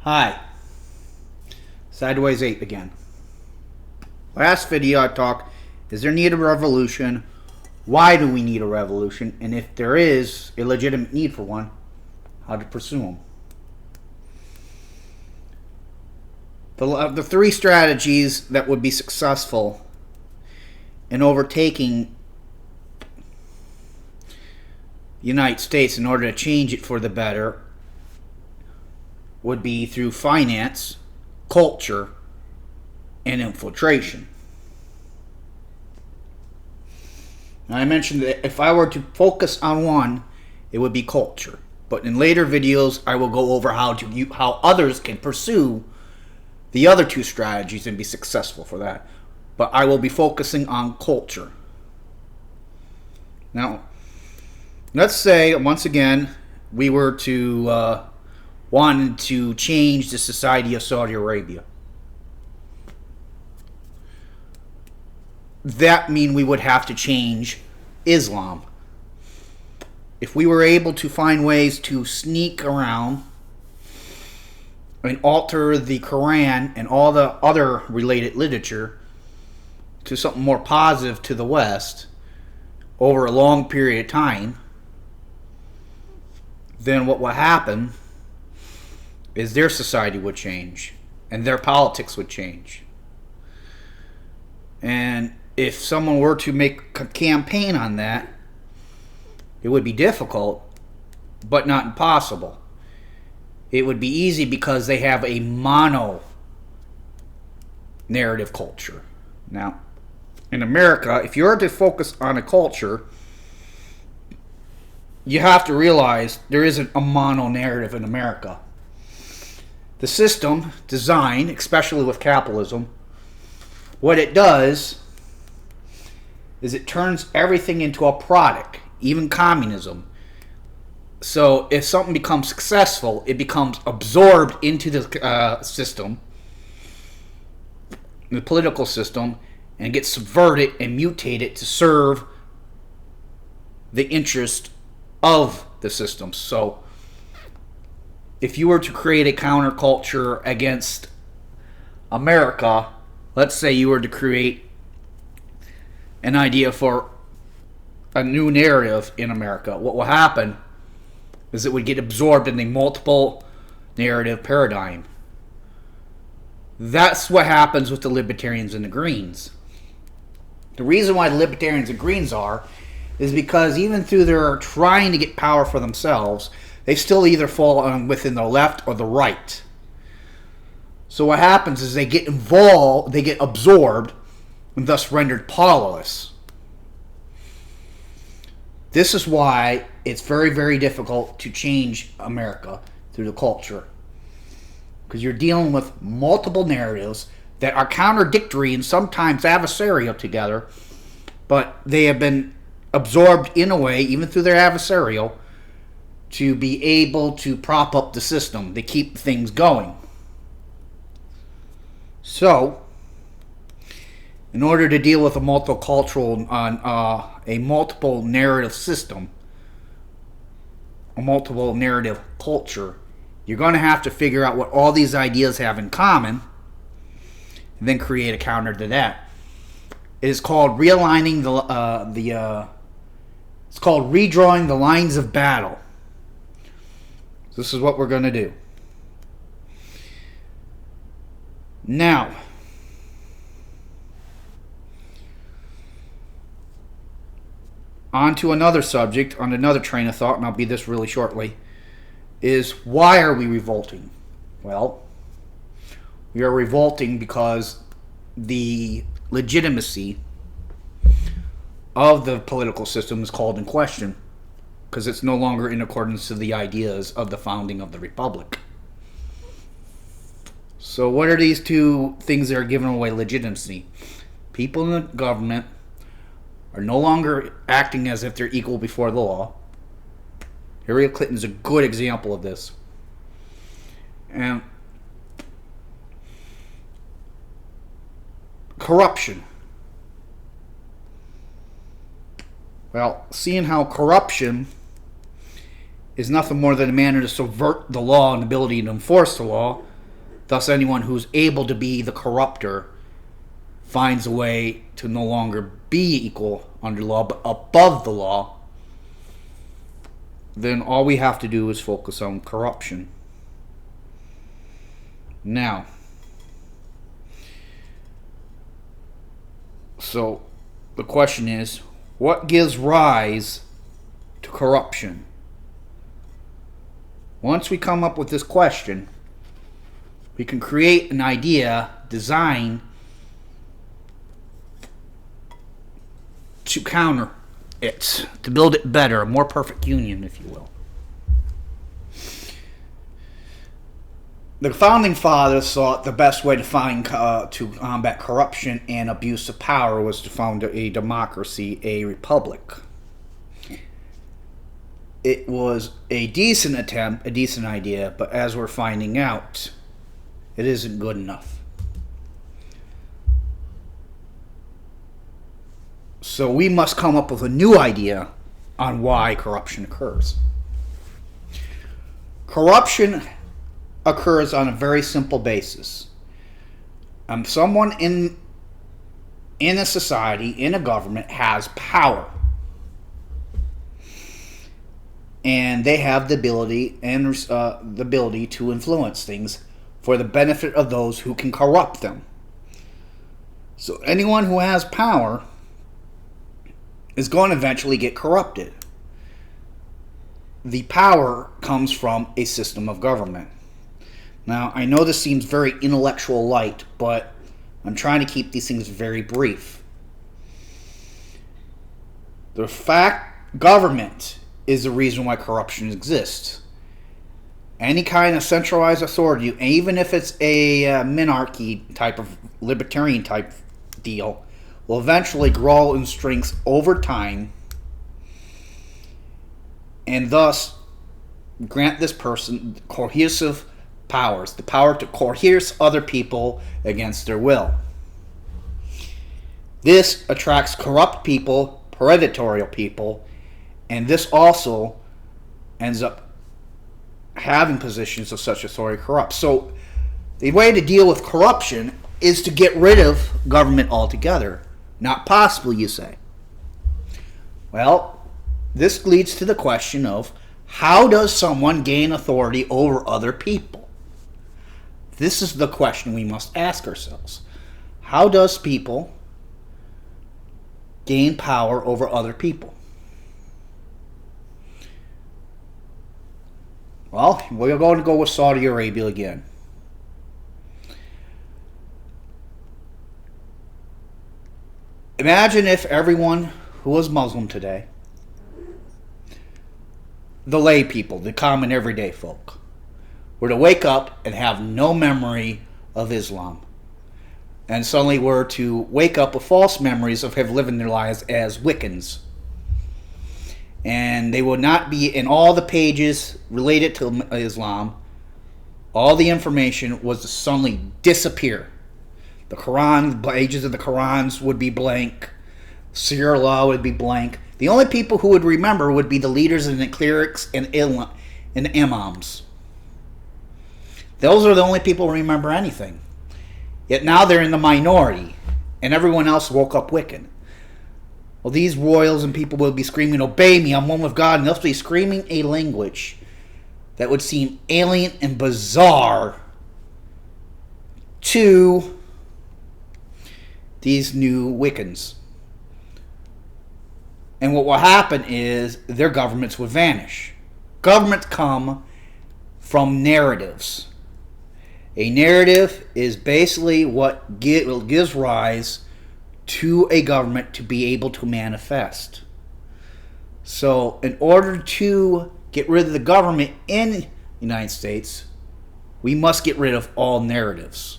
Hi, Sideways Ape again. Last video I talked, is there need a revolution? Why do we need a revolution? And if there is a legitimate need for one, how to pursue them. The three strategies that would be successful in overtaking the United States in order to change it for the better would be through finance, culture, and infiltration. Now, I mentioned that if I were to focus on one, it would be culture. But in later videos, I will go over how others can pursue the other two strategies and be successful for that. But I will be focusing on culture. Now, let's say, once again, we were to wanted to change the society of Saudi Arabia. That means we would have to change Islam. If we were able to find ways to sneak around and alter the Quran and all the other related literature to something more positive to the West over a long period of time, then what would happen is their society would change and their politics would change. And if someone were to make a campaign on that, it would be difficult, but not impossible. It would be easy because they have a mono narrative culture. Now, in America, if you're to focus on a culture, you have to realize there isn't a mono narrative in America. The system designed, especially with capitalism, what it does is it turns everything into a product, even communism. So if something becomes successful, it becomes absorbed into the system, the political system, and gets subverted and mutated to serve the interest of the system. So if you were to create a counterculture against America, let's say you were to create an idea for a new narrative in America, what will happen is it would get absorbed in the multiple narrative paradigm. That's what happens with the libertarians and the Greens. The reason why the libertarians and Greens is because even through their trying to get power for themselves, they still either fall within the left or the right. So what happens is they get involved, they get absorbed, and thus rendered powerless. This is why it's very, very difficult to change America through the culture. Because you're dealing with multiple narratives that are contradictory and sometimes adversarial together, but they have been absorbed in a way, even through their adversarial, to be able to prop up the system, to keep things going. So, in order to deal with a multicultural, a multiple narrative system, a multiple narrative culture, you're going to have to figure out what all these ideas have in common, and then create a counter to that. It is called realigning it's called redrawing the lines of battle. This is what we're going to do. Now, on to another subject, on another train of thought, and I'll be this really shortly, is why are we revolting? Well, we are revolting because the legitimacy of the political system is called in question, because it's no longer in accordance to the ideas of the founding of the Republic. So what are these two things that are giving away legitimacy? People in the government are no longer acting as if they're equal before the law. Hillary Clinton is a good example of this. And corruption. Well, seeing how corruption is nothing more than a manner to subvert the law and ability to enforce the law, Thus, anyone who's able to be the corrupter finds a way to no longer be equal under law, but above the law. Then all we have to do is focus on corruption. Now, so the question is, what gives rise to corruption? Once we come up with this question, we can create an idea, design to counter it, to build it better, a more perfect union, if you will. The founding fathers thought the best way to combat corruption and abuse of power was to found a democracy, a republic. It was a decent attempt, a decent idea, but as we're finding out, it isn't good enough. So we must come up with a new idea on why corruption occurs. Corruption occurs on a very simple basis. Someone in a society, in a government, has power. And they have the ability to influence things for the benefit of those who can corrupt them. So anyone who has power is going to eventually get corrupted. The power comes from a system of government. Now, I know this seems very intellectual light, but I'm trying to keep these things very brief. The fact government is the reason why corruption exists. Any kind of centralized authority, even if it's a monarchy type of libertarian type deal, will eventually grow in strength over time and thus grant this person coercive powers, the power to coerce other people against their will. This attracts corrupt people, predatory people, and this also ends up having positions of such authority corrupt. So the way to deal with corruption is to get rid of government altogether. Not possible, you say. Well, this leads to the question of, how does someone gain authority over other people? This is the question we must ask ourselves. How does people gain power over other people? Well, we're going to go with Saudi Arabia again. Imagine if everyone who was Muslim today, the lay people, the common everyday folk, were to wake up and have no memory of Islam, and suddenly were to wake up with false memories of have living their lives as Wiccans. And they would not be in all the pages related to Islam. All the information was to suddenly disappear. The Quran, the pages of the Qurans would be blank. Seer law would be blank. The only people who would remember would be the leaders and the clerics and imams. Those are the only people who remember anything. Yet now they're in the minority, and everyone else woke up Wiccan. Well, these royals and people will be screaming, "Obey me, I'm one with God," and they'll be screaming a language that would seem alien and bizarre to these new Wiccans. And what will happen is their governments would vanish. Governments come from narratives. A narrative is basically what gives rise to a government to be able to manifest. So in order to get rid of the government in the United States, we must get rid of all narratives.